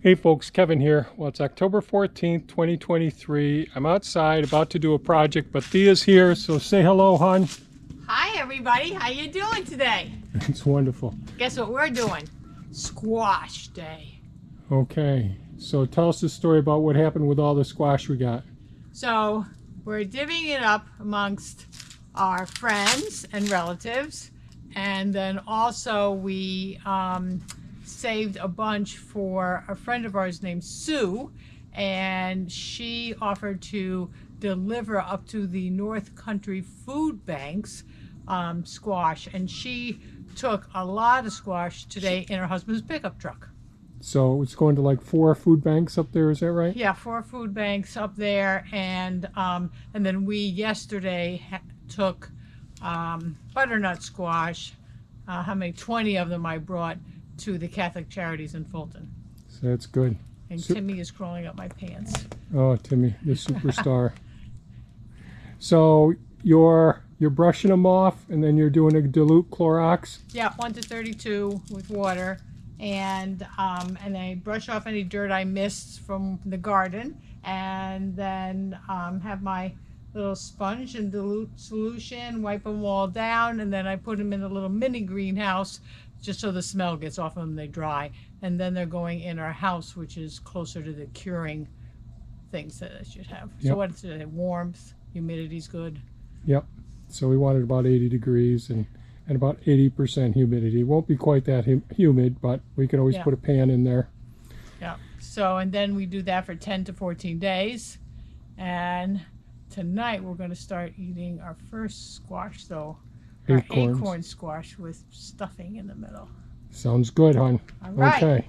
Hey folks, Kevin here. Well, it's October 14th, 2023. I'm outside about to do a project, but Thea's here, so say hello, hon. Hi everybody, how you doing today? It's wonderful. Guess what we're doing? Squash day. Okay, so tell us the story about what happened with all the squash we got. So we're divvying it up amongst our friends and relatives, and then also we saved a bunch for a friend of ours named Sue, and she offered to deliver up to the North Country Food Banks squash, and she took a lot of squash today in her husband's pickup truck. So it's going to like 4 food banks up there, is that right? Yeah, 4 food banks up there, and then we yesterday took butternut squash. How many? 20 of them I brought to the Catholic Charities in Fulton. So that's good. And Timmy is crawling up my pants. Oh, Timmy, the superstar. So you're brushing them off, and then you're doing a dilute Clorox. Yeah, 1 to 32 with water, and I brush off any dirt I missed from the garden, and then have my little sponge and dilute solution, wipe them all down, and then I put them in a little mini greenhouse just so the smell gets off them and they dry. And then they're going in our house, which is closer to the curing things that it should have. Yep. So what's it? Warmth, humidity's good. Yep. So we wanted about 80 degrees and about 80% humidity. It won't be quite that humid, but we can always put a pan in there. Yeah. So, and then we do that for 10 to 14 days. And tonight we're going to start eating our first squash, though. Our acorn squash with stuffing in the middle. Sounds good, hon. All right. Okay.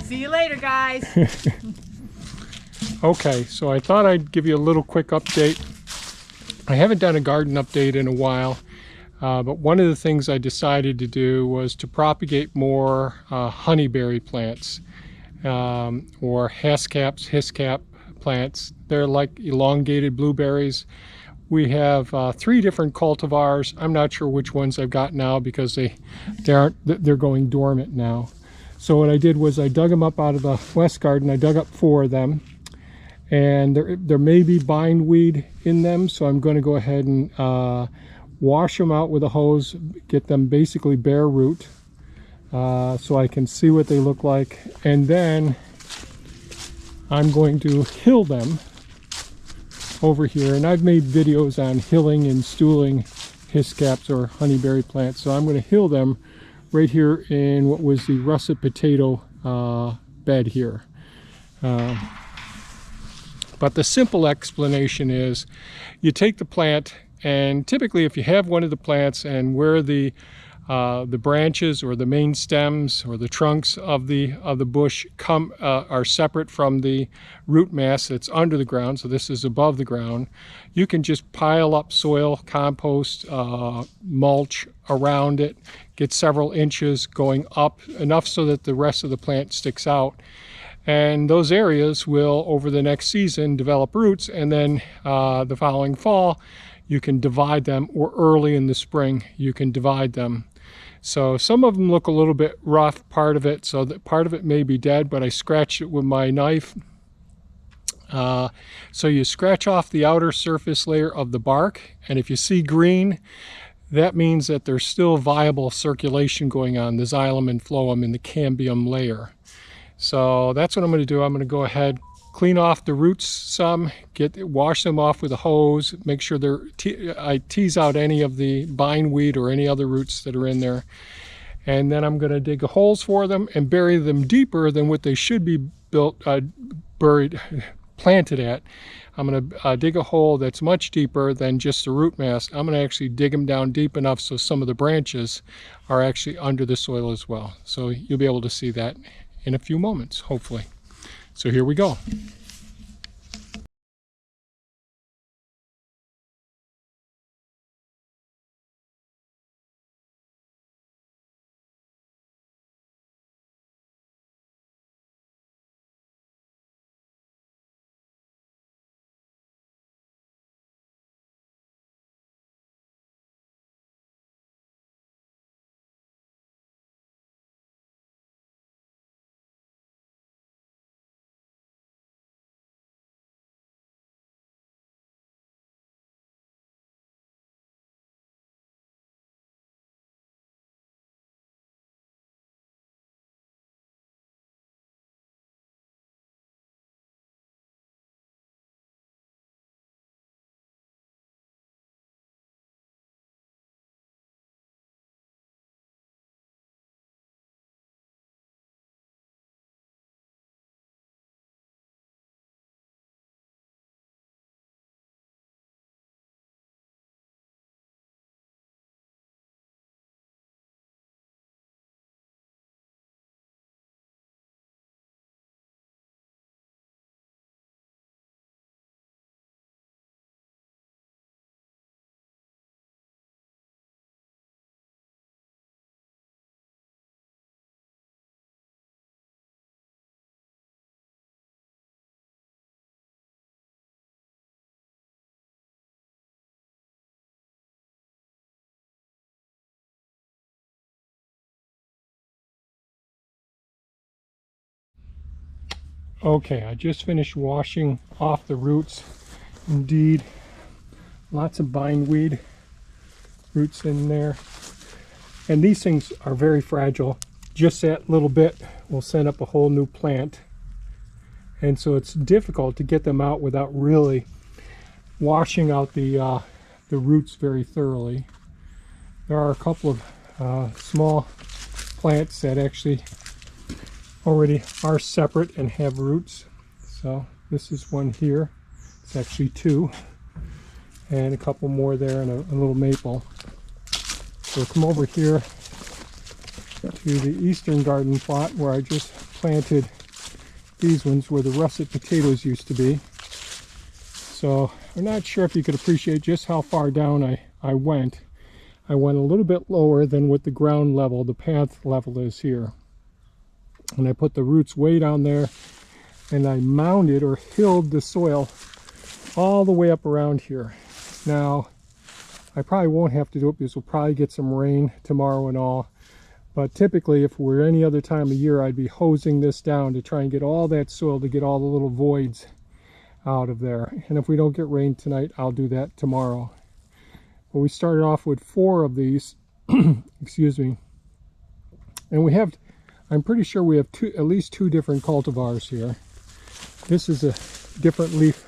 See you later, guys. Okay, so I thought I'd give you a little quick update. I haven't done a garden update in a while, but one of the things I decided to do was to propagate more honeyberry plants, or hiscap plants. They're like elongated blueberries. We have 3 different cultivars. I'm not sure which ones I've got now because they're going dormant now. So what I did was I dug them up out of the west garden. I dug up 4 of them, and there may be bindweed in them, so I'm going to go ahead and wash them out with a hose, get them basically bare root, so I can see what they look like, and then I'm going to hill them over here. And I've made videos on hilling and stooling hiscaps or honeyberry plants, so I'm going to hill them right here in what was the russet potato bed here. But the simple explanation is you take the plant, and typically if you have one of the plants and where the branches or the main stems or the trunks of the bush are separate from the root mass that's under the ground, so this is above the ground, you can just pile up soil, compost, mulch around it, get several inches going up, enough so that the rest of the plant sticks out. And those areas will, over the next season, develop roots, and then the following fall, you can divide them, or early in the spring, you can divide them. So some of them look a little bit rough, part of it, so that part of it may be dead, but I scratched it with my knife. So you scratch off the outer surface layer of the bark, and if you see green, that means that there's still viable circulation going on, the xylem and phloem in the cambium layer. So that's what I'm going to do. I'm going to go ahead, clean off the roots some, wash them off with a hose, make sure I tease out any of the bindweed or any other roots that are in there. And then I'm going to dig holes for them and bury them deeper than what they should be planted at. I'm going to dig a hole that's much deeper than just the root mass. I'm going to actually dig them down deep enough so some of the branches are actually under the soil as well. So you'll be able to see that in a few moments, hopefully. So here we go. Okay, I just finished washing off the roots. Indeed, lots of bindweed roots in there. And these things are very fragile. Just that little bit will send up a whole new plant. And so it's difficult to get them out without really washing out the roots very thoroughly. There are a couple of small plants that actually already are separate and have roots. So this is one here. It's actually two, and a couple more there, and a little maple. So come over here to the eastern garden plot where I just planted these ones where the russet potatoes used to be. So I'm not sure if you could appreciate just how far down I went. I went a little bit lower than what the ground level, the path level is here. And I put the roots way down there, and I mounded or hilled the soil all the way up around here. Now, I probably won't have to do it because we'll probably get some rain tomorrow and all. But typically, if we're any other time of year, I'd be hosing this down to try and get all that soil, to get all the little voids out of there. And if we don't get rain tonight, I'll do that tomorrow. But we started off with 4 of these, excuse me. And we have, I'm pretty sure we have at least 2 different cultivars here. This is a different leaf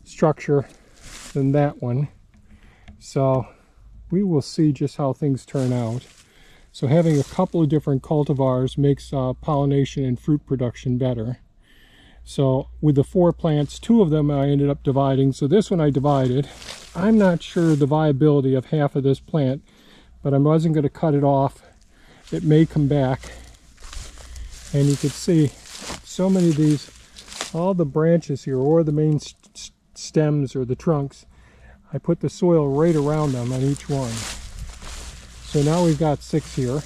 structure than that one. So we will see just how things turn out. So having a couple of different cultivars makes pollination and fruit production better. So with the 4 plants, 2 of them I ended up dividing. So this one I divided. I'm not sure the viability of half of this plant, but I wasn't going to cut it off. It may come back. And you can see so many of these, all the branches here, or the main stems or the trunks, I put the soil right around them on each one. So now we've got 6 here.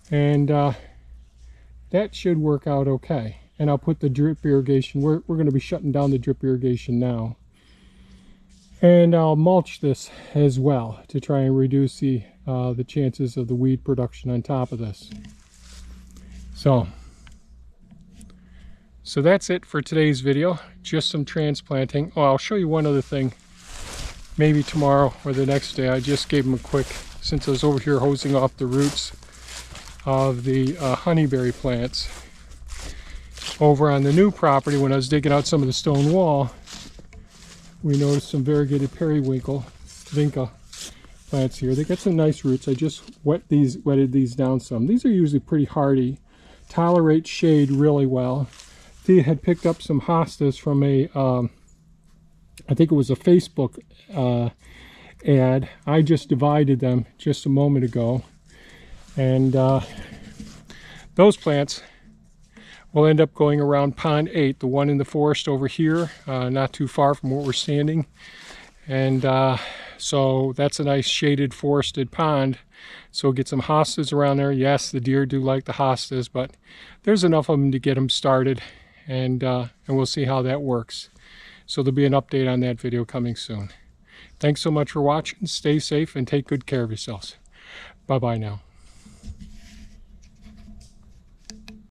And that should work out okay. And I'll put the drip irrigation, we're going to be shutting down the drip irrigation now. And I'll mulch this as well to try and reduce the chances of the weed production on top of this. So that's it for today's video. Just some transplanting. Oh, I'll show you one other thing. Maybe tomorrow or the next day. I just gave them a quick, since I was over here hosing off the roots of the honeyberry plants. Over on the new property, when I was digging out some of the stone wall, we noticed some variegated periwinkle, vinca plants here. They got some nice roots. I just wetted these down some. These are usually pretty hardy, tolerate shade really well. Thea had picked up some hostas from a, I think it was a Facebook ad. I just divided them just a moment ago. And those plants will end up going around pond 8, the one in the forest over here, not too far from where we're standing. And so that's a nice shaded forested pond. So we'll get some hostas around there. Yes, the deer do like the hostas, but there's enough of them to get them started. And we'll see how that works. So there'll be an update on that video coming soon. Thanks so much for watching. Stay safe and take good care of yourselves. Bye-bye now.